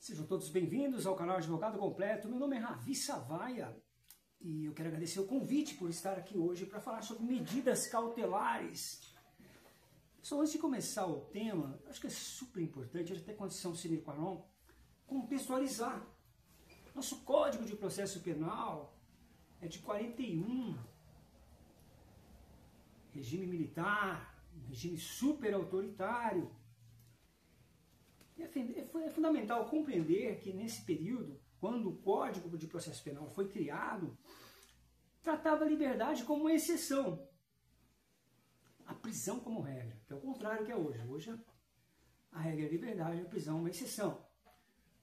Sejam todos bem-vindos ao canal Advogado Completo. Meu nome é Ravi Savaia e eu quero agradecer o convite por estar aqui hoje para falar sobre medidas cautelares. Só antes de começar o tema, acho que é super importante, até condição sine qua non, contextualizar. Nosso Código de Processo Penal é de 41, regime militar, regime super autoritário. É fundamental compreender que nesse período, quando o Código de Processo Penal foi criado, tratava a liberdade como uma exceção, a prisão como regra, que é o contrário que é hoje. Hoje a regra é a liberdade, a prisão é uma exceção.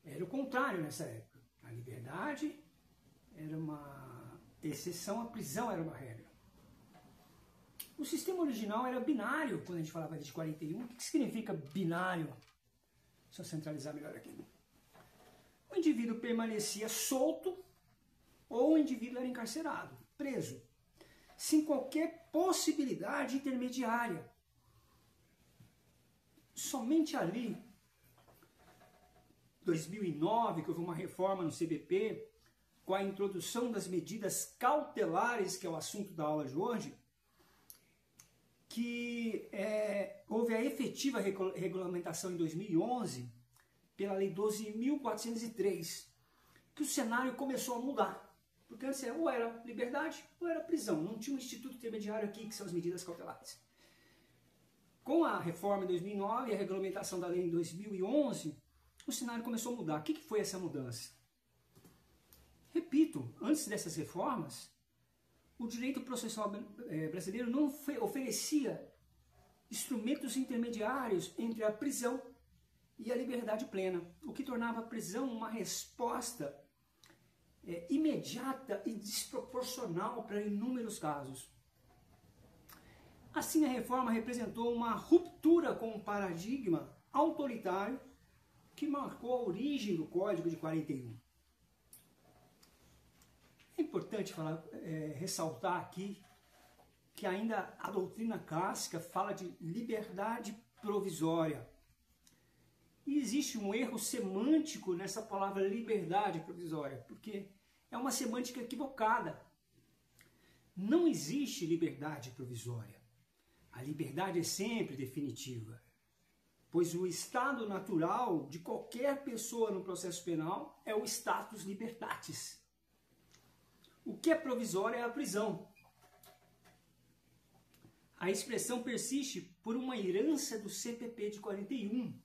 Era o contrário nessa época. A liberdade era uma exceção, a prisão era uma regra. O sistema original era binário, quando a gente falava de 41. O que significa binário? Deixa eu centralizar melhor aqui. O indivíduo permanecia solto ou o indivíduo era encarcerado, preso, sem qualquer possibilidade intermediária. Somente ali, 2009, que houve uma reforma no CBP, com a introdução das medidas cautelares, que é o assunto da aula de hoje, que houve a efetiva regulamentação em 2011 pela Lei 12.403, que o cenário começou a mudar. Porque antes ou era liberdade ou era prisão. Não tinha um instituto intermediário aqui, que são as medidas cautelares. Com a reforma em 2009 e a regulamentação da lei em 2011, o cenário começou a mudar. O que foi essa mudança? Repito, antes dessas reformas, o direito processual brasileiro não oferecia instrumentos intermediários entre a prisão e a liberdade plena, o que tornava a prisão uma resposta imediata e desproporcional para inúmeros casos. Assim, a reforma representou uma ruptura com o paradigma autoritário que marcou a origem do Código de 41. É importante ressaltar aqui que ainda a doutrina clássica fala de liberdade provisória. E existe um erro semântico nessa palavra liberdade provisória, porque é uma semântica equivocada. Não existe liberdade provisória. A liberdade é sempre definitiva, pois o estado natural de qualquer pessoa no processo penal é o status libertatis. O que é provisório é a prisão. A expressão persiste por uma herança do CPP de 41,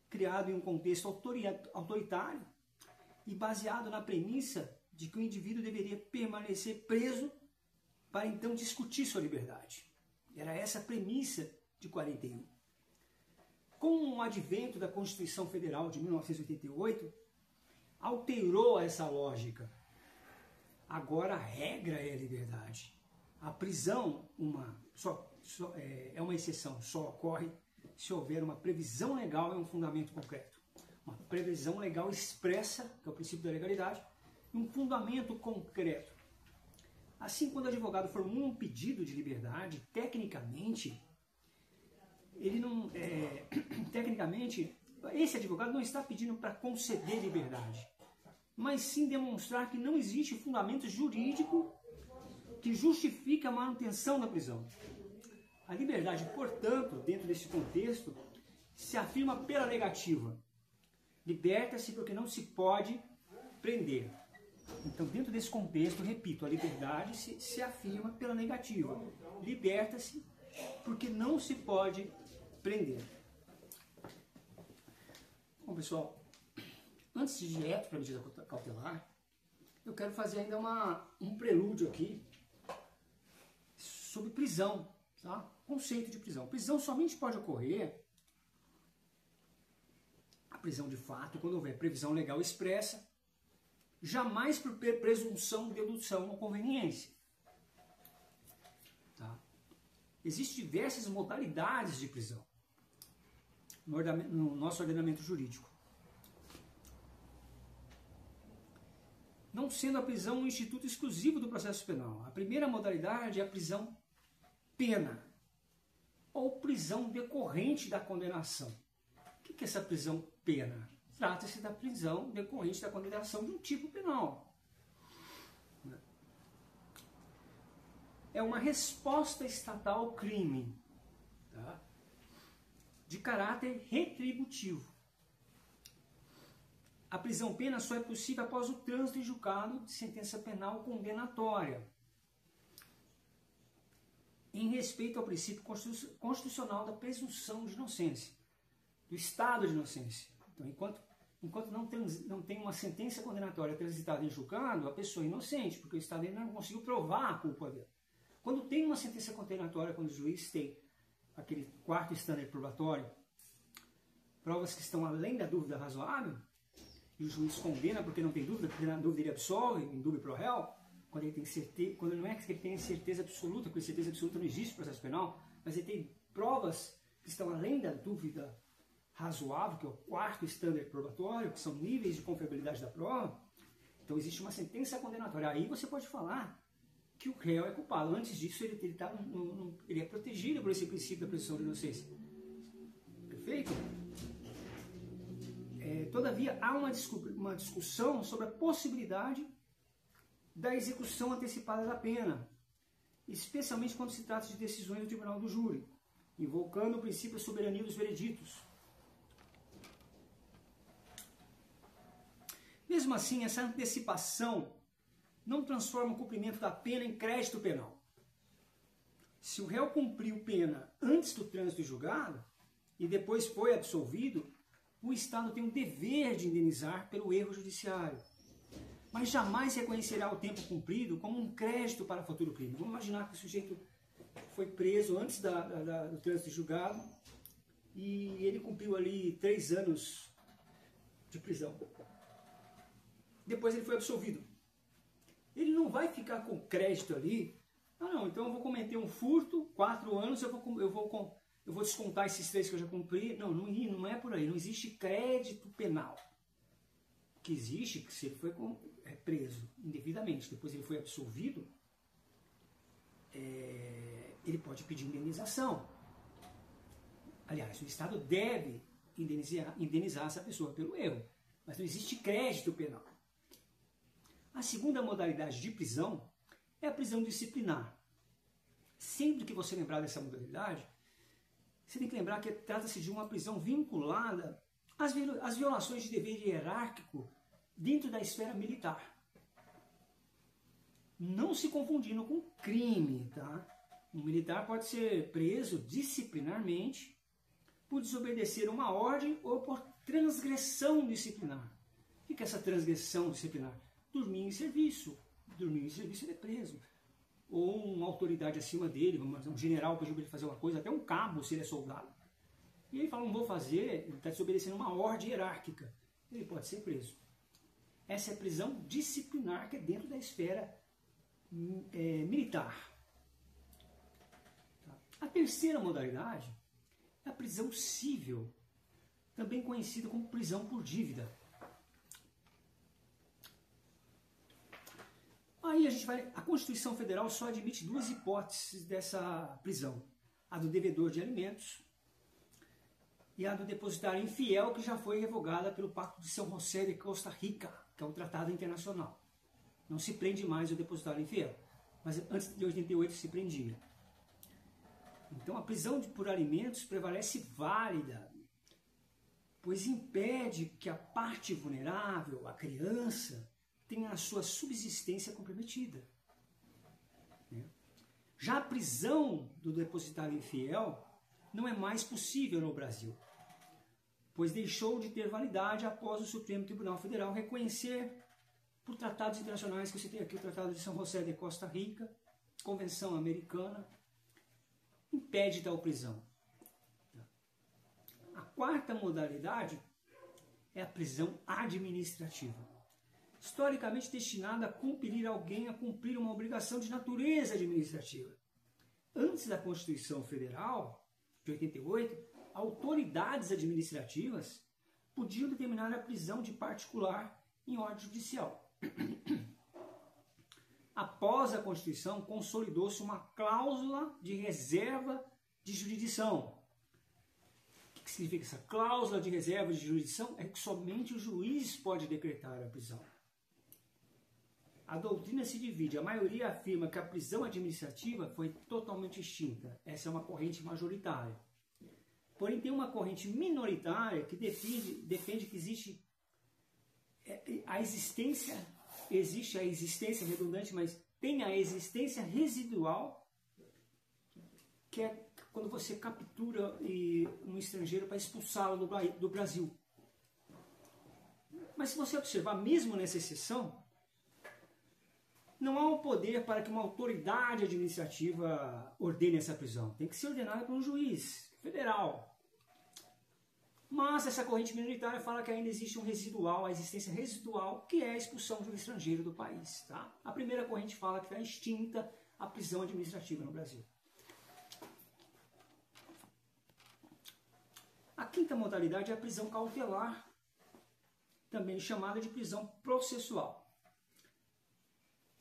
criado em um contexto autoritário e baseado na premissa de que o indivíduo deveria permanecer preso para então discutir sua liberdade. Era essa a premissa de 41. Com o advento da Constituição Federal de 1988, alterou essa lógica. Agora a regra é a liberdade. A prisão é uma exceção, só ocorre se houver uma previsão legal e um fundamento concreto. Uma previsão legal expressa, que é o princípio da legalidade, e um fundamento concreto. Assim, quando o advogado formula um pedido de liberdade, tecnicamente, esse advogado não está pedindo para conceder liberdade, mas sim demonstrar que não existe fundamento jurídico que justifique a manutenção da prisão. A liberdade, portanto, dentro desse contexto, se afirma pela negativa. Liberta-se porque não se pode prender. Então, dentro desse contexto, repito, a liberdade se afirma pela negativa. Liberta-se porque não se pode prender. Bom, pessoal, antes de ir direto para a medida cautelar, eu quero fazer ainda um prelúdio aqui sobre prisão, tá? Conceito de prisão. Prisão somente pode ocorrer, a prisão de fato, quando houver previsão legal expressa, jamais por presunção, dedução ou conveniência. Tá? Existem diversas modalidades de prisão no nosso ordenamento jurídico. Não sendo a prisão um instituto exclusivo do processo penal. A primeira modalidade é a prisão pena, ou prisão decorrente da condenação. O que é essa prisão pena? trata-se da prisão decorrente da condenação de um tipo penal. É uma resposta estatal ao crime, tá? De caráter retributivo. A prisão-pena só é possível após o trânsito em julgado de sentença penal condenatória, em respeito ao princípio constitucional da presunção de inocência, do estado de inocência. Então, enquanto não tem uma sentença condenatória transitada em julgado, a pessoa é inocente, porque o Estado ainda não conseguiu provar a culpa dela. Quando tem uma sentença condenatória, quando o juiz tem aquele quarto estándar probatório, provas que estão além da dúvida razoável, e o juiz condena porque não tem dúvida, porque na dúvida ele absolve, em dúvida pro réu, quando ele tem certeza, quando não é que ele tem certeza absoluta, porque certeza absoluta não existe no processo penal, mas ele tem provas que estão além da dúvida razoável, que é o quarto estándar probatório, que são níveis de confiabilidade da prova. Então existe uma sentença condenatória. Aí você pode falar que o réu é culpado. Antes disso, ele é protegido por esse princípio da presunção de inocência. Perfeito? Todavia, há uma discussão sobre a possibilidade da execução antecipada da pena, especialmente quando se trata de decisões do tribunal do júri, invocando o princípio da soberania dos vereditos. Mesmo assim, essa antecipação não transforma o cumprimento da pena em crédito penal. Se o réu cumpriu pena antes do trânsito julgado e depois foi absolvido, o Estado tem o dever de indenizar pelo erro judiciário, mas jamais reconhecerá o tempo cumprido como um crédito para futuro crime. Vamos imaginar que o sujeito foi preso antes do trânsito julgado e ele cumpriu ali 3 anos de prisão. Depois ele foi absolvido. Ele não vai ficar com crédito ali. Então eu vou cometer um furto, 4 anos, eu vou descontar esses 3 que eu já cumpri. Não é por aí. Não existe crédito penal. O que existe, se ele foi preso indevidamente, depois ele foi absolvido, ele pode pedir indenização. Aliás, o Estado deve indenizar essa pessoa pelo erro, mas não existe crédito penal. A segunda modalidade de prisão é a prisão disciplinar. Sempre que você lembrar dessa modalidade, você tem que lembrar que trata-se de uma prisão vinculada às violações de dever hierárquico dentro da esfera militar. Não se confundindo com crime, tá? Um militar pode ser preso disciplinarmente por desobedecer uma ordem ou por transgressão disciplinar. O que é essa transgressão disciplinar? Dormir em serviço. Dormir em serviço ele é preso. Ou uma autoridade acima dele, um general pediu para ele fazer uma coisa, até um cabo se ele é soldado. E ele fala, não vou fazer, ele está desobedecendo uma ordem hierárquica. Ele pode ser preso. Essa é a prisão disciplinar, que é dentro da esfera militar. A terceira modalidade é a prisão civil, também conhecida como prisão por dívida. Aí a Constituição Federal só admite 2 hipóteses dessa prisão. A do devedor de alimentos e a do depositário infiel, que já foi revogada pelo Pacto de São José de Costa Rica, que é um tratado internacional. Não se prende mais o depositário infiel, mas antes de 88 se prendia. Então a prisão por alimentos prevalece válida, pois impede que a parte vulnerável, a criança, tenha a sua subsistência comprometida. Já a prisão do depositário infiel não é mais possível no Brasil, pois deixou de ter validade após o Supremo Tribunal Federal reconhecer, por tratados internacionais, que você tem aqui o Tratado de São José de Costa Rica, Convenção Americana, impede tal prisão. A quarta modalidade é a prisão administrativa, historicamente destinada a compelir alguém a cumprir uma obrigação de natureza administrativa. Antes da Constituição Federal, de 88, autoridades administrativas podiam determinar a prisão de particular em ordem judicial. Após a Constituição, consolidou-se uma cláusula de reserva de jurisdição, O que significa essa cláusula de reserva de jurisdição? É que somente o juiz pode decretar a prisão. A doutrina se divide. A maioria afirma que a prisão administrativa foi totalmente extinta. Essa é uma corrente majoritária. Porém, tem uma corrente minoritária que defende que existe a existência redundante, mas tem a existência residual, que é quando você captura um estrangeiro para expulsá-lo do Brasil. Mas se você observar, mesmo nessa exceção, não há um poder para que uma autoridade administrativa ordene essa prisão. Tem que ser ordenada por um juiz federal. Mas essa corrente minoritária fala que ainda existe a existência residual, que é a expulsão de um estrangeiro do país. Tá? A primeira corrente fala que está extinta a prisão administrativa no Brasil. A quinta modalidade é a prisão cautelar, também chamada de prisão processual,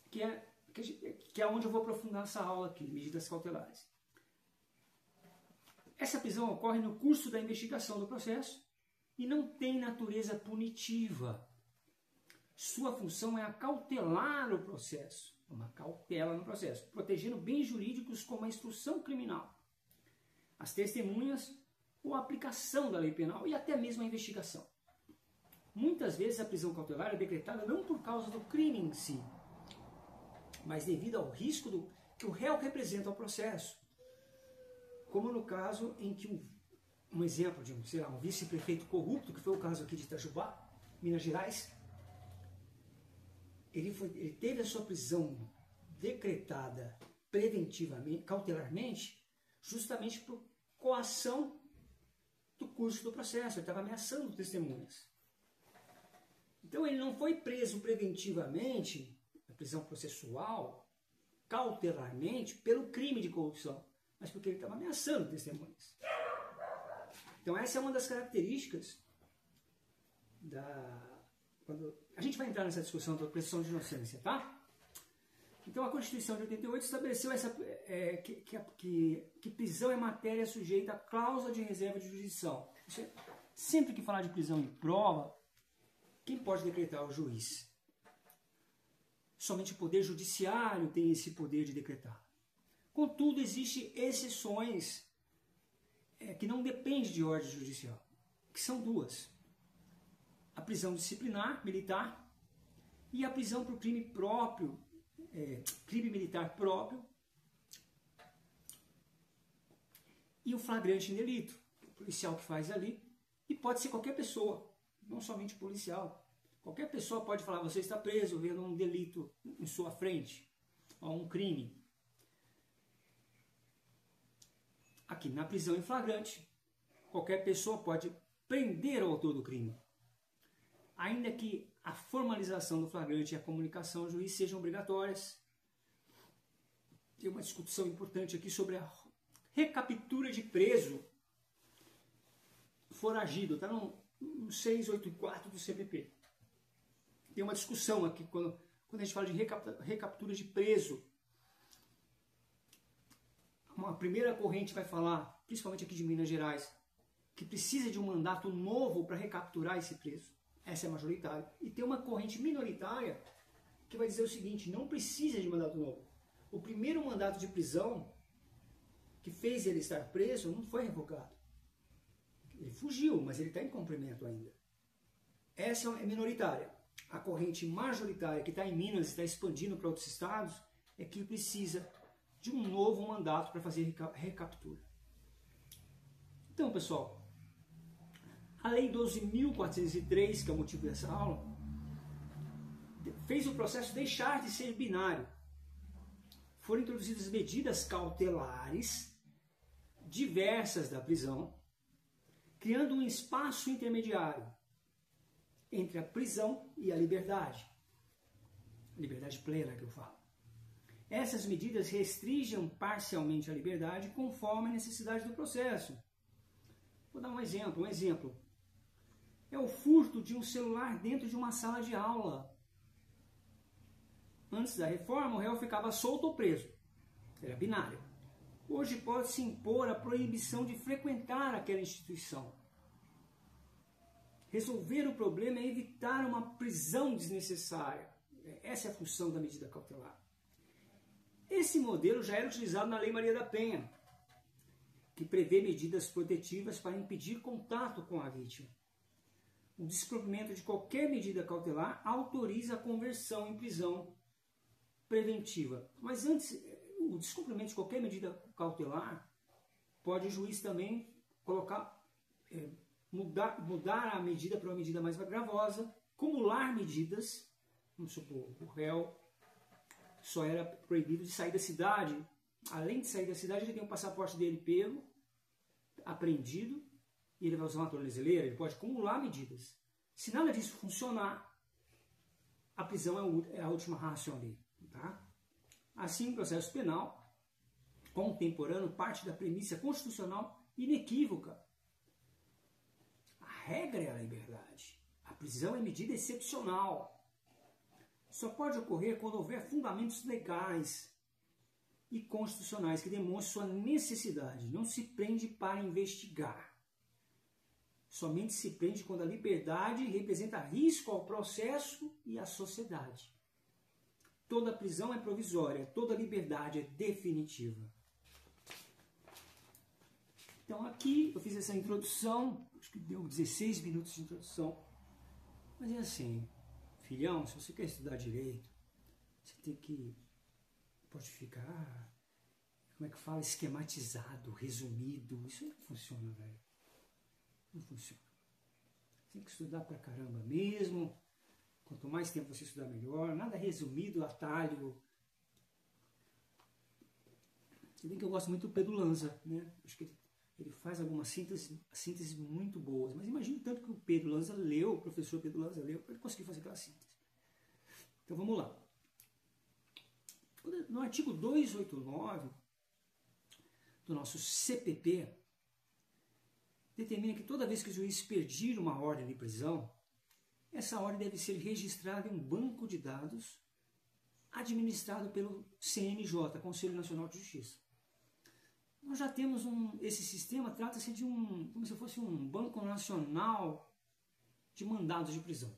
que é onde eu vou aprofundar essa aula aqui, medidas cautelares. Essa prisão ocorre no curso da investigação do processo e não tem natureza punitiva. Sua função é acautelar o processo, uma cautela no processo, protegendo bens jurídicos como a instrução criminal, as testemunhas ou a aplicação da lei penal e até mesmo a investigação. Muitas vezes a prisão cautelar é decretada não por causa do crime em si, mas devido ao risco que o réu representa ao processo. Como no caso em que um exemplo de um vice-prefeito corrupto, que foi o caso aqui de Itajubá, Minas Gerais, ele teve a sua prisão decretada preventivamente, cautelarmente, justamente por coação do curso do processo. Ele estava ameaçando testemunhas. Então ele não foi preso preventivamente, na prisão processual, cautelarmente, pelo crime de corrupção, mas porque ele estava ameaçando testemunhas. Então essa é uma das características quando a gente vai entrar nessa discussão da presunção de inocência, tá? Então a Constituição de 88 estabeleceu que prisão é matéria sujeita à cláusula de reserva de jurisdição. Sempre que falar de prisão em prova, quem pode decretar é o juiz. Somente o Poder Judiciário tem esse poder de decretar. Contudo, existem exceções que não dependem de ordem judicial, que são duas. A prisão disciplinar, militar, e a prisão por crime próprio, crime militar próprio, e o flagrante em delito, o policial que faz ali, e pode ser qualquer pessoa, não somente policial. Qualquer pessoa pode falar, você está preso vendo um delito em sua frente, ou um crime. Aqui, na prisão em flagrante, qualquer pessoa pode prender o autor do crime, ainda que a formalização do flagrante e a comunicação ao juiz sejam obrigatórias. Tem uma discussão importante aqui sobre a recaptura de preso foragido, está no 684 do CPP. Tem uma discussão aqui, quando a gente fala de recaptura de preso. Uma primeira corrente vai falar, principalmente aqui de Minas Gerais, que precisa de um mandato novo para recapturar esse preso. Essa é majoritária. E tem uma corrente minoritária que vai dizer o seguinte, não precisa de mandato novo. O primeiro mandato de prisão que fez ele estar preso não foi revogado. Ele fugiu, mas ele está em cumprimento ainda. Essa é minoritária. A corrente majoritária que está em Minas, está expandindo para outros estados, é que precisa de um novo mandato para fazer recaptura. Então, pessoal, a Lei 12.403, que é o motivo dessa aula, fez o processo deixar de ser binário. Foram introduzidas medidas cautelares diversas da prisão, criando um espaço intermediário entre a prisão e a liberdade plena que eu falo. Essas medidas restringem parcialmente a liberdade conforme a necessidade do processo. Vou dar um exemplo. É o furto de um celular dentro de uma sala de aula. Antes da reforma, o réu ficava solto ou preso. Era binário. Hoje pode-se impor a proibição de frequentar aquela instituição. Resolver o problema é evitar uma prisão desnecessária. Essa é a função da medida cautelar. Esse modelo já era utilizado na Lei Maria da Penha, que prevê medidas protetivas para impedir contato com a vítima. O descumprimento de qualquer medida cautelar autoriza a conversão em prisão preventiva. Mas antes, o descumprimento de qualquer medida cautelar pode o juiz também mudar a medida para uma medida mais gravosa, acumular medidas. Vamos supor, o réu só era proibido de sair da cidade. Além de sair da cidade, ele tem o passaporte dele pego, apreendido, e ele vai usar uma tornozeleira, ele pode acumular medidas. Se nada disso funcionar, a prisão é a última ratio ali. Tá? Assim, o processo penal contemporâneo parte da premissa constitucional inequívoca. A regra é a liberdade. A prisão é medida excepcional. Só pode ocorrer quando houver fundamentos legais e constitucionais que demonstrem sua necessidade. Não se prende para investigar. Somente se prende quando a liberdade representa risco ao processo e à sociedade. Toda prisão é provisória, toda liberdade é definitiva. Então aqui eu fiz essa introdução, acho que deu 16 minutos de introdução. Mas é assim, filhão, se você quer estudar direito, você tem que, pode ficar, como é que fala, esquematizado, resumido. Isso não funciona, velho. Não funciona. Você tem que estudar pra caramba mesmo. Quanto mais tempo você estudar, melhor. Nada resumido, atalho. Você vê que eu gosto muito do Pedro Lanza, né? Acho que ele faz algumas sínteses muito boas. Mas imagine tanto que o Pedro Lanza leu, o professor Pedro Lanza leu, para ele conseguir fazer aquela síntese. Então vamos lá. No artigo 289 do nosso CPP, determina que toda vez que o juiz pedir uma ordem de prisão, essa ordem deve ser registrada em um banco de dados administrado pelo CNJ, Conselho Nacional de Justiça. Nós já temos esse sistema, trata-se de como se fosse um banco nacional de mandados de prisão.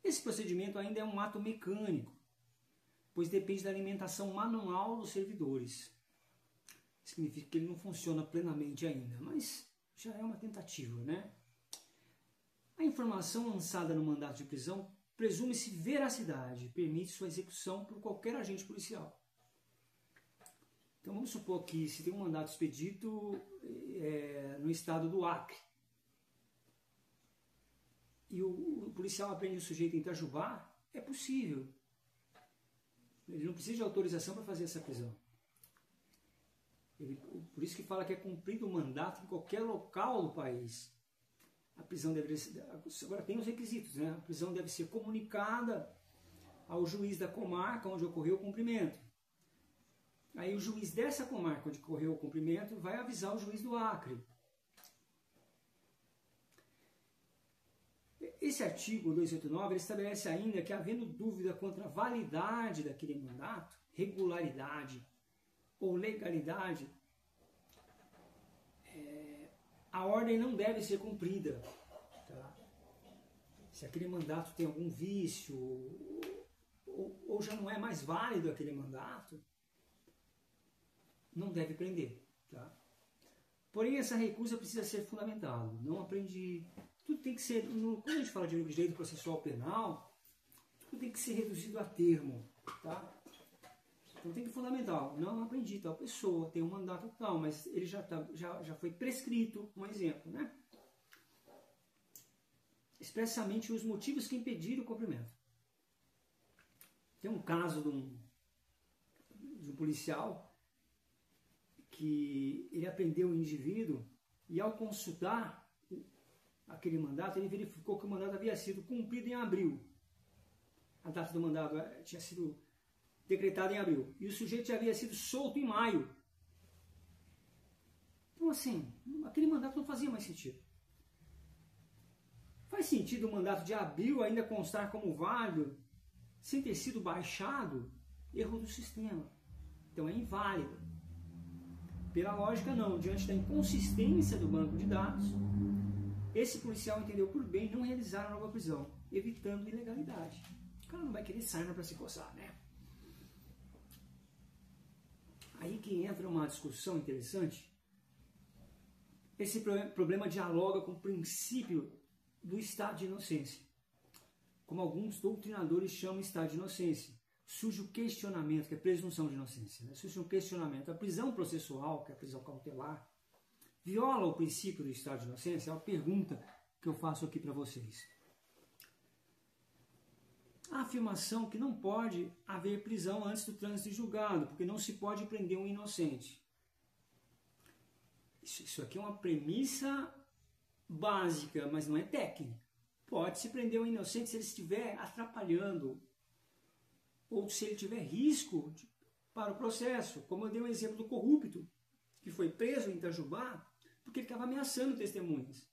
Esse procedimento ainda é um ato mecânico, pois depende da alimentação manual dos servidores. Significa que ele não funciona plenamente ainda, mas já é uma tentativa, né? A informação lançada no mandato de prisão presume-se veracidade, permite sua execução por qualquer agente policial. Então vamos supor que se tem um mandato expedito no estado do Acre e o policial aprende o sujeito em Itajubá, é possível. Ele não precisa de autorização para fazer essa prisão. Por isso que fala que é cumprido o mandato em qualquer local do país. A prisão deve ser, agora tem os requisitos, né? A prisão deve ser comunicada ao juiz da comarca onde ocorreu o cumprimento. Aí o juiz dessa comarca onde ocorreu o cumprimento vai avisar o juiz do Acre. Esse artigo 289 ele estabelece ainda que, havendo dúvida quanto à validade daquele mandato, regularidade ou legalidade, a ordem não deve ser cumprida. Tá? Se aquele mandato tem algum vício ou já não é mais válido aquele mandato, não deve prender. Tá? Porém, essa recusa precisa ser fundamentada. Não aprendi. Tudo tem que ser, quando a gente fala de direito processual penal, tudo tem que ser reduzido a termo. Tá? Então tem que fundamental. Não aprendi, tal pessoa tem um mandato tal, mas ele já foi prescrito, um exemplo, né? Expressamente os motivos que impediram o cumprimento. Tem um caso de um policial que ele apreendeu o indivíduo e, ao consultar aquele mandato, ele verificou que o mandato havia sido cumprido em abril. A data do mandato tinha sido decretada em abril. E o sujeito já havia sido solto em maio. Então, assim, aquele mandato não fazia mais sentido. Faz sentido o mandato de abril ainda constar como válido, sem ter sido baixado? Erro do sistema. Então é inválido. Pela lógica, não. Diante da inconsistência do banco de dados, esse policial entendeu por bem não realizar a nova prisão, evitando ilegalidade. O cara não vai querer sarna para se coçar, né? Aí que entra uma discussão interessante. Esse problema dialoga com o princípio do estado de inocência. Como alguns doutrinadores chamam estado de inocência. Surge o questionamento, que é presunção de inocência. Né? Surge um questionamento. A prisão processual, que é a prisão cautelar, viola o princípio do estado de inocência? É uma pergunta que eu faço aqui para vocês. A afirmação que não pode haver prisão antes do trânsito de julgado, porque não se pode prender um inocente. Isso aqui é uma premissa básica, mas não é técnica. Pode-se prender um inocente se ele estiver atrapalhando ou se ele tiver risco para o processo. Como eu dei um exemplo do corrupto, que foi preso em Itajubá porque ele estava ameaçando testemunhas.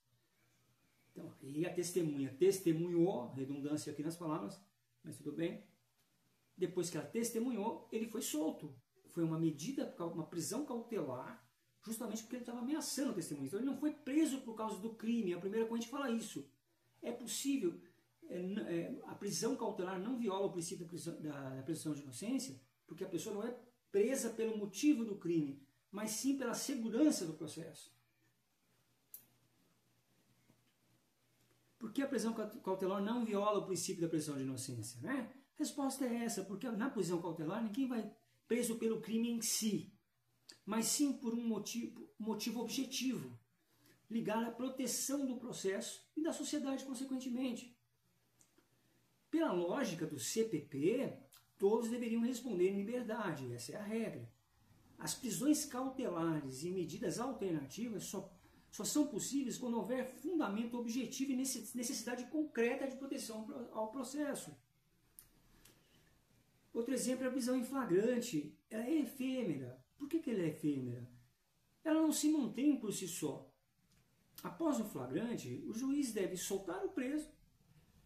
Então, e a testemunha testemunhou, redundância aqui nas palavras, mas tudo bem. Depois que ela testemunhou, ele foi solto. Foi uma medida, uma prisão cautelar, justamente porque ele estava ameaçando testemunhas. Então, ele não foi preso por causa do crime. A primeira coisa a gente fala isso. É possível, a prisão cautelar não viola o princípio da presunção de inocência, porque a pessoa não é presa pelo motivo do crime, mas sim pela segurança do processo. Por que a prisão cautelar não viola o princípio da presunção de inocência? Né? A resposta é essa, porque na prisão cautelar ninguém vai preso pelo crime em si, mas sim por um motivo objetivo, ligado à proteção do processo e da sociedade consequentemente. Pela lógica do CPP, todos deveriam responder em liberdade, essa é a regra. As prisões cautelares e medidas alternativas só são possíveis quando houver fundamento objetivo e necessidade concreta de proteção ao processo. Outro exemplo é a prisão em flagrante. Ela é efêmera. Por que ela é efêmera? Ela não se mantém por si só. Após o flagrante, o juiz deve soltar o preso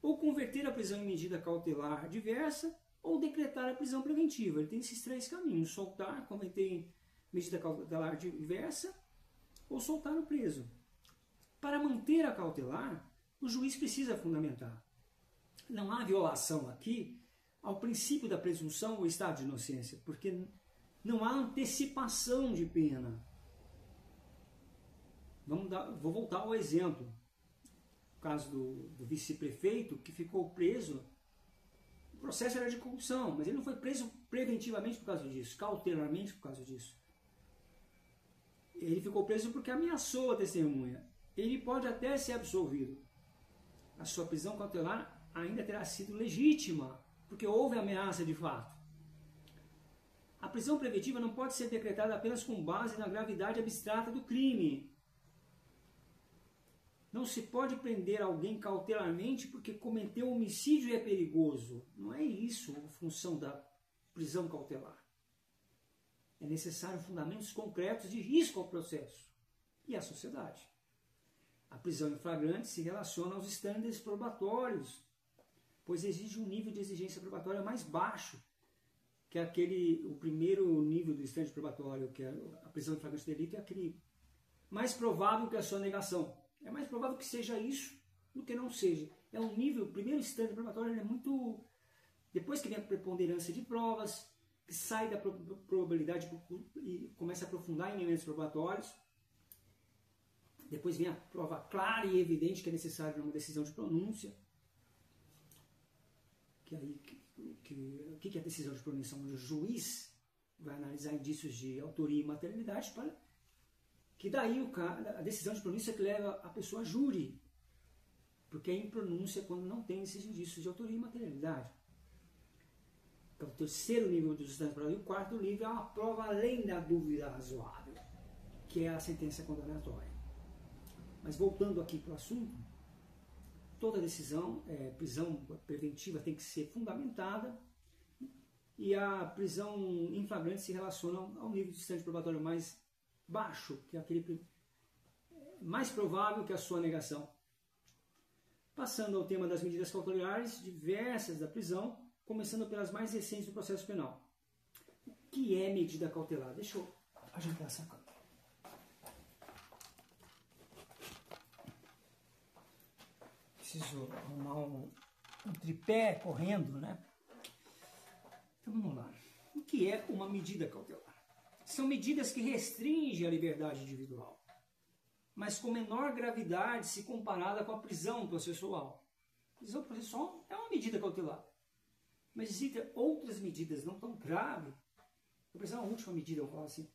ou converter a prisão em medida cautelar diversa ou decretar a prisão preventiva. Ele tem esses três caminhos: soltar, converter em medida cautelar diversa ou soltar o preso. Para manter a cautelar, o juiz precisa fundamentar. Não há violação aqui ao princípio da presunção ou estado de inocência, porque não há antecipação de pena. Vou voltar ao exemplo. O caso do vice-prefeito que ficou preso, o processo era de corrupção, mas ele não foi preso preventivamente por causa disso, cautelarmente por causa disso. Ele ficou preso porque ameaçou a testemunha. Ele pode até ser absolvido. A sua prisão cautelar ainda terá sido legítima, porque houve ameaça de fato. A prisão preventiva não pode ser decretada apenas com base na gravidade abstrata do crime. Não se pode prender alguém cautelarmente porque cometeu homicídio e é perigoso. Não é isso a função da prisão cautelar. É necessário fundamentos concretos de risco ao processo e à sociedade. A prisão em flagrante se relaciona aos estándares probatórios, pois exige um nível de exigência probatória mais baixo que o primeiro nível do estande probatório, que é a prisão em flagrante de delito, é aquele mais provável que a sua negação. É mais provável que seja isso do que não seja. É um nível, o primeiro estande probatório ele é muito... Depois que vem a preponderância de provas, que sai da probabilidade e começa a aprofundar em elementos probatórios. Depois vem a prova clara e evidente que é necessária numa decisão de pronúncia. O que é a decisão de pronúncia? Onde o juiz vai analisar indícios de autoria e materialidade para que daí a decisão de pronúncia que leva a pessoa a júri. Porque é impronúncia quando não tem esses indícios de autoria e materialidade. Então, o terceiro nível dos estudantes para o quarto nível é uma prova além da dúvida razoável, que é a sentença condenatória. Mas voltando aqui para o assunto, toda decisão, prisão preventiva tem que ser fundamentada e a prisão em flagrante se relaciona ao nível de estande probatório mais baixo, que é aquele mais provável que a sua negação. Passando ao tema das medidas cautelares diversas da prisão, começando pelas mais recentes do processo penal. O que é medida cautelar? Deixa eu ajeitar essa câmera. Preciso arrumar um tripé correndo, né? Então vamos lá. O que é uma medida cautelar? São medidas que restringem a liberdade individual, mas com menor gravidade se comparada com a prisão processual. A prisão processual é uma medida cautelar, mas existem outras medidas não tão graves. A prisão é a última medida, vamos falar assim,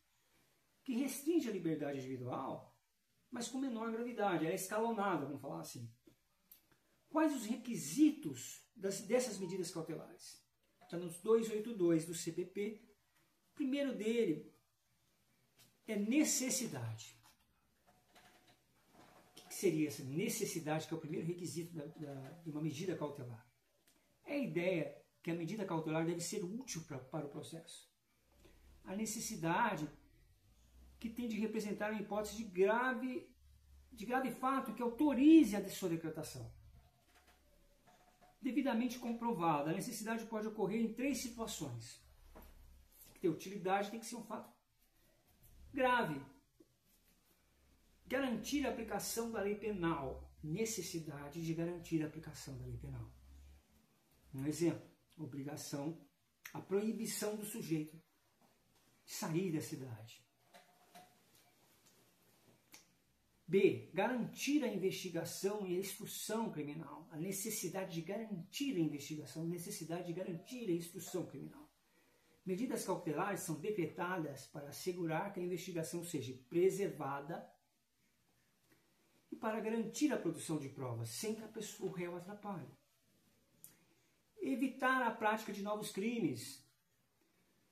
que restringe a liberdade individual, mas com menor gravidade, ela é escalonada, vamos falar assim. Quais os requisitos dessas medidas cautelares? Está nos 282 do CPP. O primeiro dele é necessidade. O que seria essa necessidade, que é o primeiro requisito de uma medida cautelar? É a ideia que a medida cautelar deve ser útil para o processo. A necessidade que tem de representar uma hipótese de grave fato que autorize a sua decretação. Devidamente comprovada, a necessidade pode ocorrer em 3 situações. Tem que ter utilidade, tem que ser um fato grave. Garantir a aplicação da lei penal. Necessidade de garantir a aplicação da lei penal. Um exemplo, a proibição do sujeito de sair da cidade. B. Garantir a investigação e a instrução criminal. A necessidade de garantir a investigação, necessidade de garantir a instrução criminal. Medidas cautelares são decretadas para assegurar que a investigação seja preservada e para garantir a produção de provas, sem que o réu atrapalhe. Evitar a prática de novos crimes.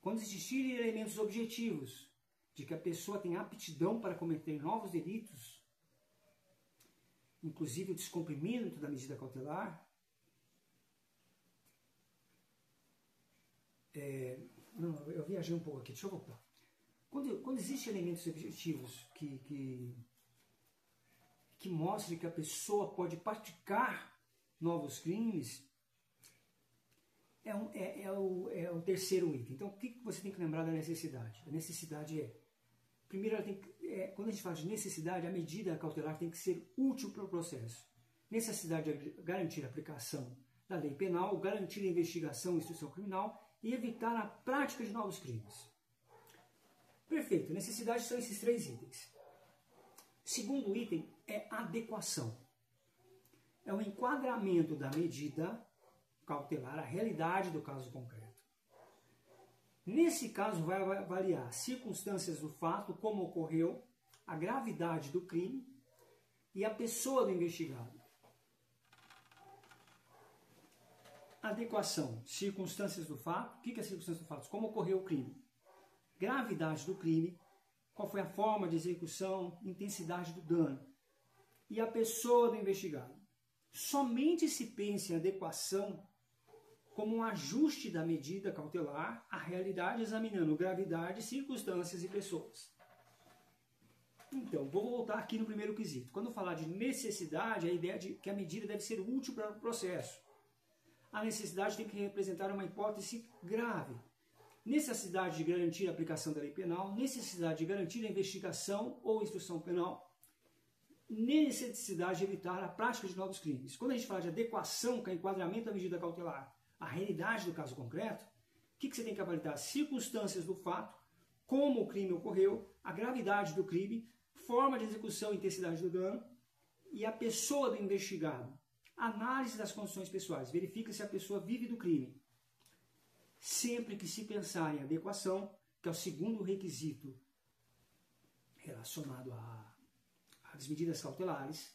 Quando existirem elementos objetivos de que a pessoa tem aptidão para cometer novos delitos, inclusive o descumprimento da medida cautelar, eu viajei um pouco aqui, deixa eu voltar. Quando existem elementos objetivos que mostrem que a pessoa pode praticar novos crimes, é o terceiro item. Então, o que você tem que lembrar da necessidade? A necessidade primeiro, quando a gente fala de necessidade, a medida cautelar tem que ser útil para o processo. Necessidade de garantir a aplicação da lei penal, garantir a investigação e instrução criminal e evitar a prática de novos crimes. Perfeito. Necessidade são esses 3 itens. Segundo item é adequação. É o enquadramento da medida cautelar à realidade do caso concreto. Nesse caso, vai avaliar circunstâncias do fato, como ocorreu, a gravidade do crime e a pessoa do investigado. Adequação, circunstâncias do fato. O que é circunstâncias do fato? Como ocorreu o crime. Gravidade do crime, qual foi a forma de execução, intensidade do dano. E a pessoa do investigado. Somente se pensa em adequação como um ajuste da medida cautelar à realidade, examinando gravidade, circunstâncias e pessoas. Então, vou voltar aqui no primeiro quesito. Quando eu falar de necessidade, a ideia de que a medida deve ser útil para o processo. A necessidade tem que representar uma hipótese grave. Necessidade de garantir a aplicação da lei penal, necessidade de garantir a investigação ou instrução penal, necessidade de evitar a prática de novos crimes. Quando a gente fala de adequação, que é enquadramento da medida cautelar, a realidade do caso concreto, o que você tem que avaliar? Circunstâncias do fato, como o crime ocorreu, a gravidade do crime, forma de execução e intensidade do dano e a pessoa do investigado. Análise das condições pessoais. Verifica se a pessoa vive do crime. Sempre que se pensar em adequação, que é o segundo requisito relacionado às medidas cautelares,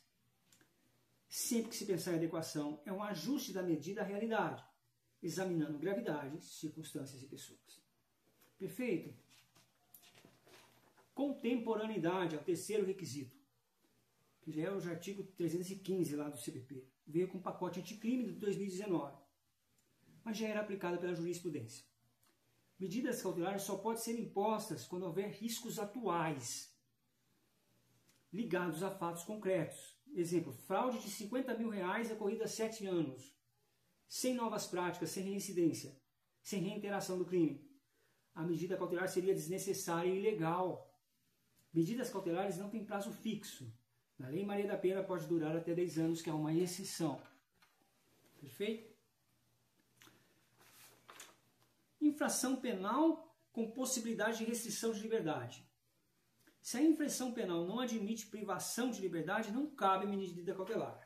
sempre que se pensar em adequação, é um ajuste da medida à realidade, examinando gravidade, circunstâncias e pessoas. Perfeito? Contemporaneidade é o terceiro requisito, que já é o artigo 315 lá do CPP. Veio com o pacote anticrime de 2019, mas já era aplicada pela jurisprudência. Medidas cautelares só podem ser impostas quando houver riscos atuais ligados a fatos concretos. Exemplo, fraude de R$50 mil ocorrida há 7 anos, sem novas práticas, sem reincidência, sem reiteração do crime. A medida cautelar seria desnecessária e ilegal. Medidas cautelares não têm prazo fixo. Na Lei Maria da Penha pode durar até 10 anos, que é uma exceção. Perfeito? Infração penal com possibilidade de restrição de liberdade. Se a infração penal não admite privação de liberdade, não cabe medida cautelar.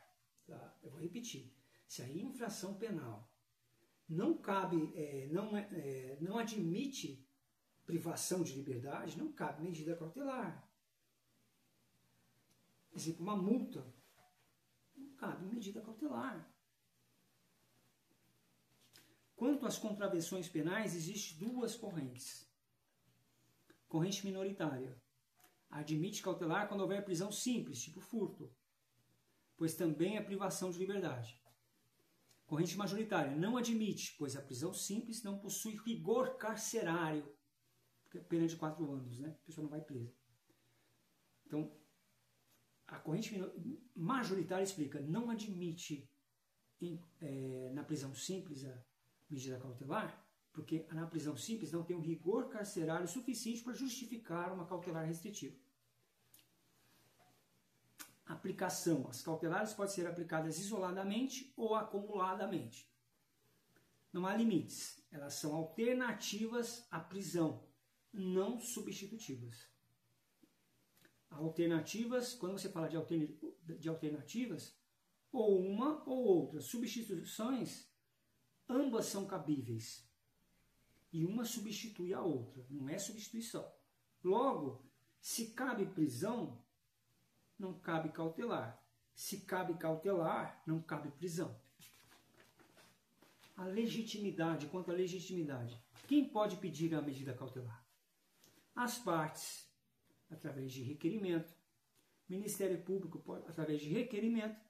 Tá? Eu vou repetir. Se a infração penal não admite privação de liberdade, não cabe medida cautelar. Exemplo, uma multa. Não cabe medida cautelar. Quanto às contravenções penais, existem duas correntes. Corrente minoritária. Admite cautelar quando houver prisão simples, tipo furto, pois também é privação de liberdade. Corrente majoritária. Não admite, pois a prisão simples não possui rigor carcerário, porque é pena de 4 anos, né? A pessoa não vai presa. Então, a corrente majoritária explica, não admite na prisão simples a medida cautelar, porque na prisão simples não tem um rigor carcerário suficiente para justificar uma cautelar restritiva. Aplicação. As cautelares podem ser aplicadas isoladamente ou acumuladamente. Não há limites. Elas são alternativas à prisão, não substitutivas. Alternativas, quando você fala de alternativas, ou uma ou outra. Substituições, ambas são cabíveis. E uma substitui a outra, não é substituição. Logo, se cabe prisão, não cabe cautelar. Se cabe cautelar, não cabe prisão. A legitimidade, quanto à legitimidade. Quem pode pedir a medida cautelar? As partes, através de requerimento. Ministério Público, através de requerimento.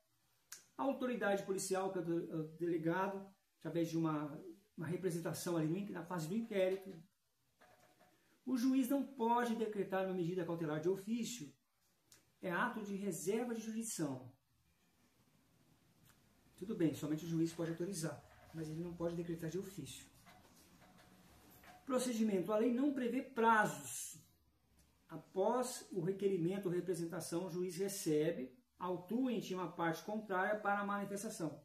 A autoridade policial, que é o delegado, através de uma representação ali na fase do inquérito. O juiz não pode decretar uma medida cautelar de ofício. É ato de reserva de jurisdição. Tudo bem, somente o juiz pode autorizar, mas ele não pode decretar de ofício. Procedimento. A lei não prevê prazos. Após o requerimento ou representação, o juiz recebe, autua e intima a parte contrária para a manifestação.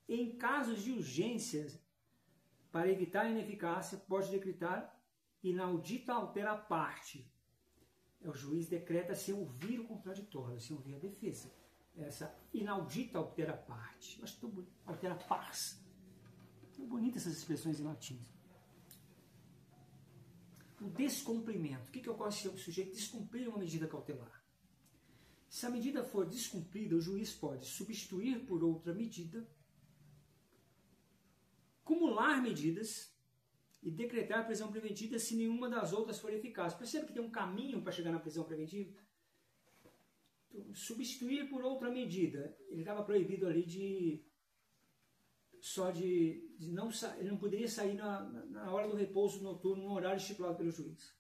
Em casos de urgências, para evitar a ineficácia, pode decretar inaudita altera parte. O juiz decreta sem ouvir o contraditório, sem ouvir a defesa. Essa inaudita altera parte. Eu acho tão bonito. Altera pars. Tão bonitas essas expressões em latim. O descumprimento. O que ocorre se o sujeito descumprir uma medida cautelar? Se a medida for descumprida, o juiz pode substituir por outra medida, acumular medidas e decretar prisão preventiva se nenhuma das outras for eficaz. Percebe que tem um caminho para chegar na prisão preventiva? Então, substituir por outra medida. Ele estava proibido ali ele não poderia sair na hora do repouso noturno, no horário estipulado pelo juiz.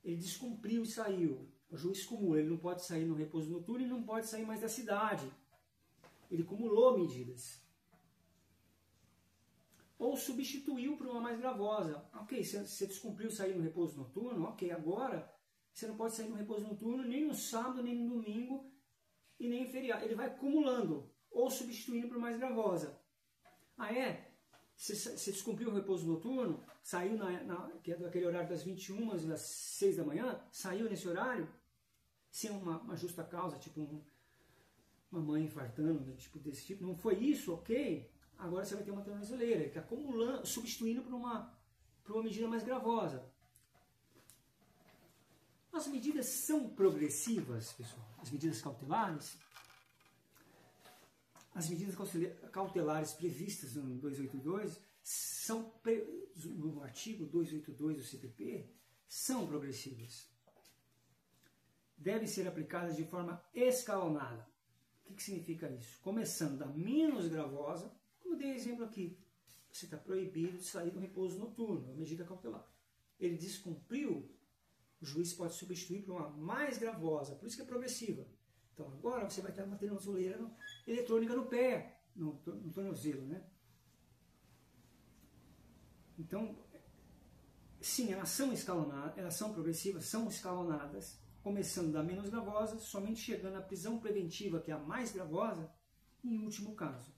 Ele descumpriu e saiu. O juiz cumula, ele não pode sair no repouso noturno e não pode sair mais da cidade. Ele cumulou medidas. Ou substituiu por uma mais gravosa. Ok, você descumpriu sair no repouso noturno, ok, agora você não pode sair no repouso noturno nem no sábado, nem no domingo e nem em feriado. Ele vai acumulando ou substituindo por mais gravosa. Ah, é? Você descumpriu o repouso noturno, saiu que é daquele horário das 21 às 6 da manhã, saiu nesse horário, sem uma justa causa, tipo uma mãe infartando, tipo desse tipo. Não foi isso, ok? Agora você vai ter uma tornozeleira. Ele está acumulando, substituindo por uma medida mais gravosa. As medidas são progressivas, pessoal. As medidas cautelares. As medidas cautelares previstas no 282 no artigo 282 do CPP são progressivas. Devem ser aplicadas de forma escalonada. O que significa isso? Começando da menos gravosa, como eu dei exemplo aqui. Você está proibido de sair do repouso noturno, uma medida cautelar. Ele descumpriu, o juiz pode substituir por uma mais gravosa, por isso que é progressiva. Então agora você vai ter uma tornozeleira eletrônica no pé, no tornozelo, né? Então, sim, elas são escalonadas, elas são progressivas, são escalonadas, começando da menos gravosa, somente chegando à prisão preventiva, que é a mais gravosa, em último caso.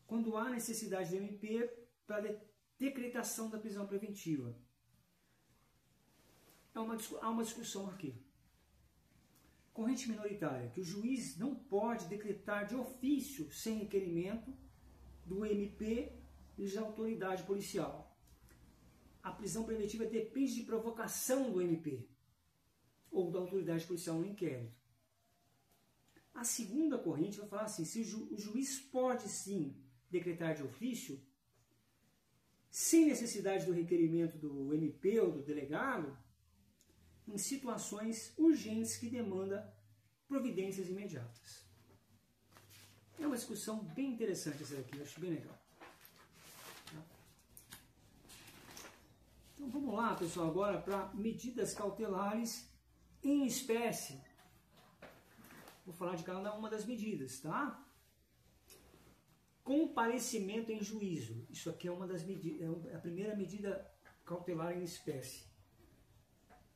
Quando há necessidade do MP para decretação da prisão preventiva. Há uma discussão aqui. Corrente minoritária, que o juiz não pode decretar de ofício sem requerimento do MP e da autoridade policial. A prisão preventiva depende de provocação do MP ou da autoridade policial no inquérito. A segunda corrente vai falar assim, se o juiz pode sim decretar de ofício, sem necessidade do requerimento do MP ou do delegado, em situações urgentes que demandam providências imediatas. É uma discussão bem interessante essa daqui, eu acho bem legal. Então vamos lá, pessoal, agora para medidas cautelares em espécie. Vou falar de cada uma das medidas, tá? Comparecimento em juízo. Isso aqui é uma das medidas, é a primeira medida cautelar em espécie.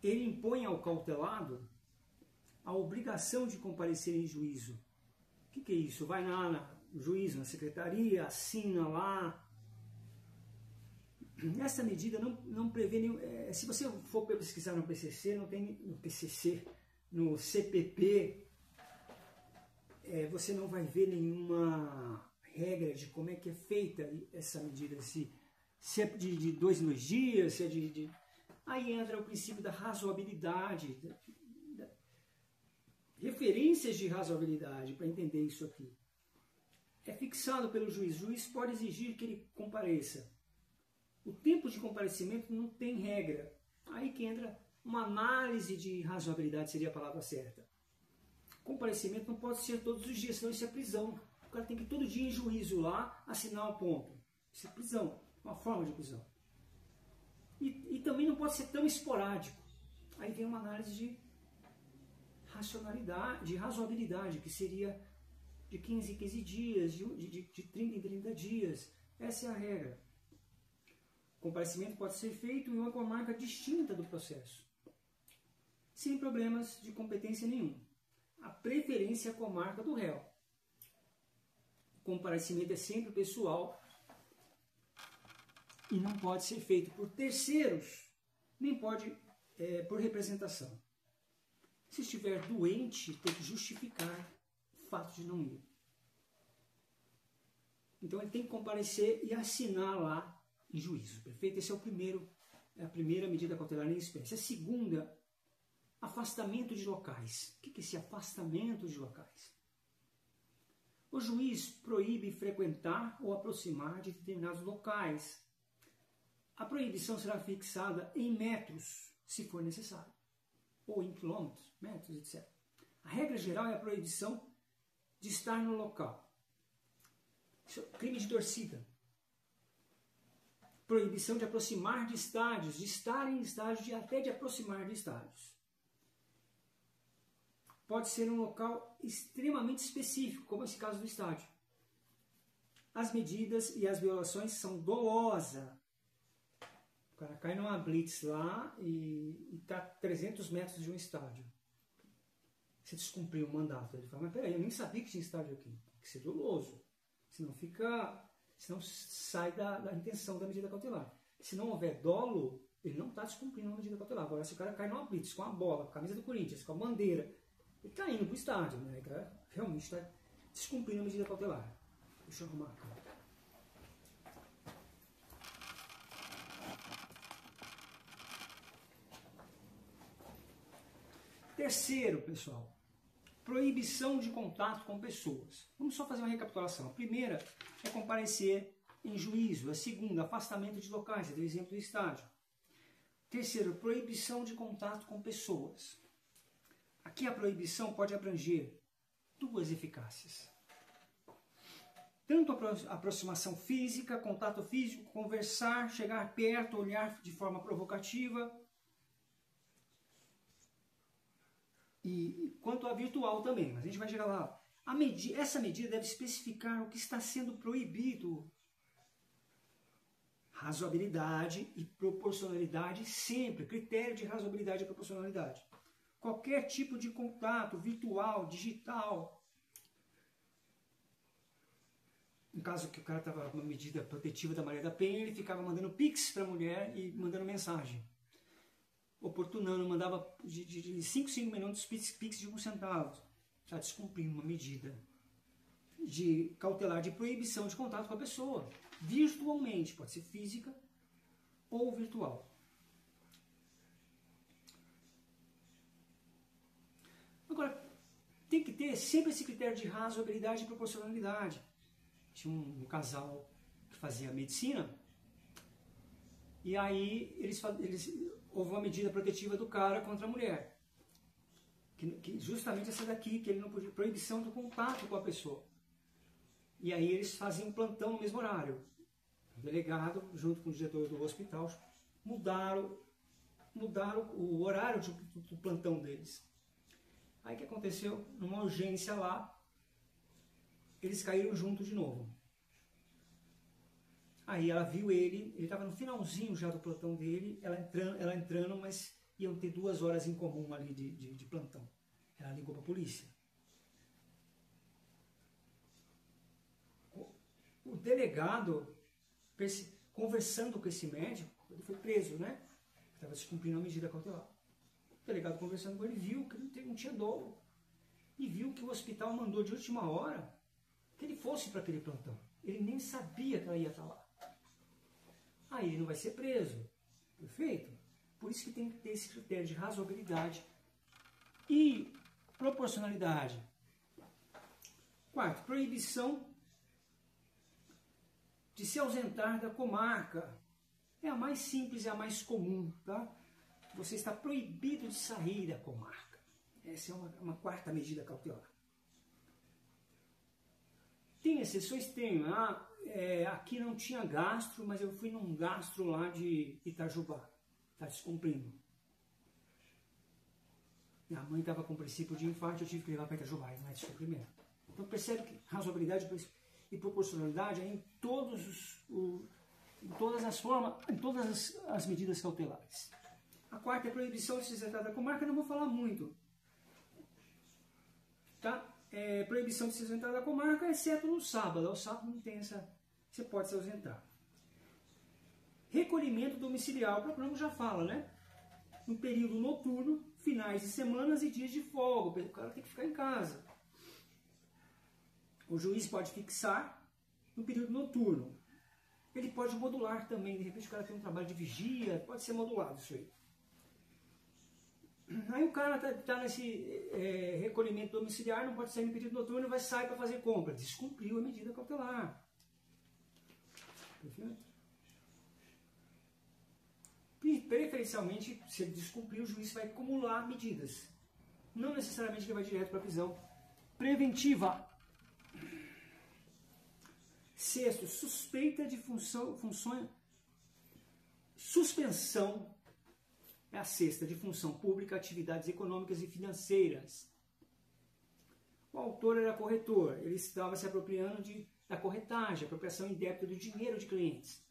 Ele impõe ao cautelado a obrigação de comparecer em juízo. O que é isso? Vai no juízo, na secretaria, assina lá. Essa medida não prevê nenhum... se você for pesquisar no PCC, não tem no PCC, no CPP, você não vai ver nenhuma regra de como é que é feita essa medida, se é de 2 em 2 dias, se é de... Aí entra o princípio da razoabilidade, referências de razoabilidade para entender isso aqui. É fixado pelo juiz. O juiz pode exigir que ele compareça. O tempo de comparecimento não tem regra. Aí que entra uma análise de razoabilidade, seria a palavra certa. Comparecimento não pode ser todos os dias, senão isso é prisão. O cara tem que ir todo dia em juízo lá, assinar o ponto. Isso é prisão, uma forma de prisão. E também não pode ser tão esporádico. Aí vem uma análise de racionalidade, de razoabilidade, que seria de 15 em 15 dias, de 30 em 30 dias. Essa é a regra. O comparecimento pode ser feito em uma comarca distinta do processo, sem problemas de competência nenhum. A preferência é a comarca do réu. O comparecimento é sempre pessoal e não pode ser feito por terceiros, nem pode por representação. Se estiver doente, tem que justificar o fato de não ir. Então ele tem que comparecer e assinar lá em juízo, perfeito? Esse é a primeira medida cautelar em espécie. A segunda, afastamento de locais. O que é esse afastamento de locais? O juiz proíbe frequentar ou aproximar de determinados locais. A proibição será fixada em metros, se for necessário, ou em quilômetros, metros, etc. A regra geral é a proibição de estar no local. Isso é crime de torcida. Proibição de aproximar de estádios, de estar em estádios, até de aproximar de estádios. Pode ser um local extremamente específico, como esse caso do estádio. As medidas e as violações são dolosas. O cara cai numa blitz lá e está a 300 metros de um estádio. Você descumpriu o mandato. Ele fala, mas peraí, eu nem sabia que tinha estádio aqui. Tem que ser doloso. Senão sai da intenção da medida cautelar. Se não houver dolo, ele não está descumprindo a medida cautelar. Agora, se o cara cai numa blitz com a bola, com a camisa do Corinthians, com a bandeira, ele está indo para o estádio, né? Ele realmente está descumprindo a medida cautelar. Deixa eu arrumar a câmera. Terceiro, pessoal, proibição de contato com pessoas. Vamos só fazer uma recapitulação. A primeira é comparecer em juízo. A segunda, afastamento de locais, do exemplo do estádio. Terceiro, proibição de contato com pessoas. Aqui a proibição pode abranger 2 eficácias. Tanto a aproximação física, contato físico, conversar, chegar perto, olhar de forma provocativa, e quanto a virtual também, mas a gente vai chegar lá. Essa medida deve especificar o que está sendo proibido Razoabilidade e proporcionalidade sempre, critério de razoabilidade e proporcionalidade. Qualquer tipo de contato virtual, digital. No caso que o cara estava com uma medida protetiva da Maria da Penha, ele ficava mandando pix para a mulher e mandando mensagem. Oportunando, mandava de 5 minutos pix de 1 centavo. Está descumprindo uma medida de cautelar de proibição de contato com a pessoa. Virtualmente, pode ser física ou virtual. Agora, tem que ter sempre esse critério de razoabilidade e proporcionalidade. Tinha um casal que fazia medicina e aí houve uma medida protetiva do cara contra a mulher. Que justamente essa daqui, que ele não podia, proibição do contato com a pessoa. E aí eles faziam plantão no mesmo horário. O delegado, junto com o diretor do hospital, mudaram o horário do plantão deles. Aí o que aconteceu? Numa urgência lá, eles caíram junto de novo. Aí ela viu ele estava no finalzinho já do plantão dele, ela entrando, mas iam ter 2 horas em comum ali de plantão. Ela ligou para a polícia. O delegado, conversando com esse médico, ele foi preso, né? Estava descumprindo a medida cautelar. O delegado conversando com ele viu que não tinha dolo. E viu que o hospital mandou de última hora que ele fosse para aquele plantão. Ele nem sabia que ela ia estar lá. Aí ele não vai ser preso. Perfeito? Por isso que tem que ter esse critério de razoabilidade e proporcionalidade. Quarto, proibição de se ausentar da comarca. É a mais simples e a mais comum, tá? Você está proibido de sair da comarca. Essa é uma quarta medida cautelar. Tem exceções? Tem. Aqui não tinha gastro, mas eu fui num gastro lá de Itajubá. Está descumprindo. Minha mãe estava com princípio de infarto, eu tive que levar para Itajubá, não é descumprimento. Então percebe que razoabilidade e proporcionalidade é em todas as formas, em todas as medidas cautelares. A quarta é a proibição de se ausentar da comarca, não vou falar muito. Tá? Proibição de se ausentar da comarca, exceto no sábado. Ao sábado não tem essa. Você pode se ausentar. Recolhimento domiciliar, o programa já fala, né? No período noturno, finais de semanas e dias de folga. O cara tem que ficar em casa. O juiz pode fixar no período noturno. Ele pode modular também. De repente o cara tem um trabalho de vigia, pode ser modulado isso aí. Aí o cara está nesse recolhimento domiciliar, não pode sair no período noturno, vai sair para fazer compra. Descumpriu a medida cautelar. Perfeito? E, preferencialmente, se ele descumprir, o juiz vai acumular medidas. Não necessariamente ele vai direto para a prisão preventiva. Sexto, suspeita de suspensão. É a sexta, de função pública, atividades econômicas e financeiras. O autor era corretor, ele estava se apropriando da corretagem, apropriação indébita do dinheiro de clientes.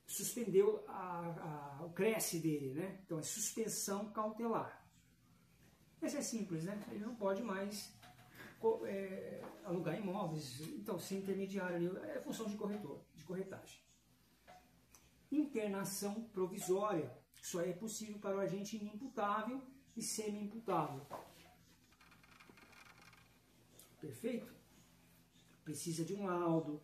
Suspendeu o cresce dele, né? Então é suspensão cautelar. Essa é simples, né? Ele não pode mais alugar imóveis, então ser intermediário é função de corretor, de corretagem. Internação provisória. Só é possível para o agente inimputável e semi-imputável. Perfeito? Precisa de um laudo.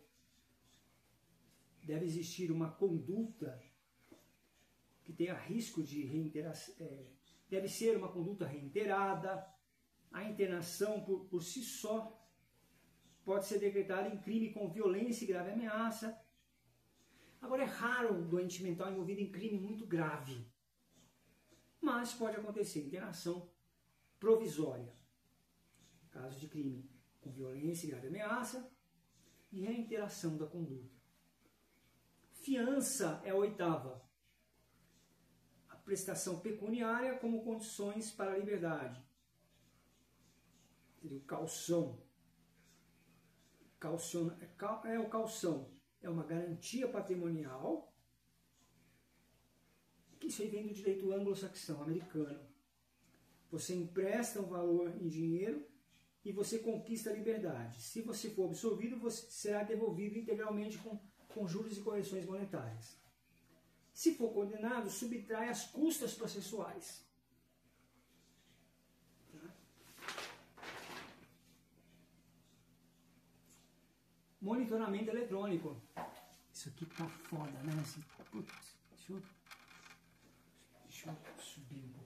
Deve existir uma conduta que tenha risco de reiteração. Deve ser uma conduta reiterada. A internação por si só pode ser decretada em crime com violência e grave ameaça. Agora, é raro o doente mental envolvido em crime muito grave. Mas pode acontecer internação provisória. Caso de crime com violência e grave ameaça e reiteração da conduta. Fiança é a oitava. A prestação pecuniária como condições para a liberdade. Seria o calção. O calção é uma garantia patrimonial. Isso aí vem do direito anglo-saxão, americano. Você empresta um valor em dinheiro e você conquista a liberdade. Se você for absolvido, você será devolvido integralmente com juros e correções monetárias. Se for condenado, subtrai as custas processuais. Monitoramento eletrônico. Isso aqui tá foda, né? Putz, deixa eu subir um pouco.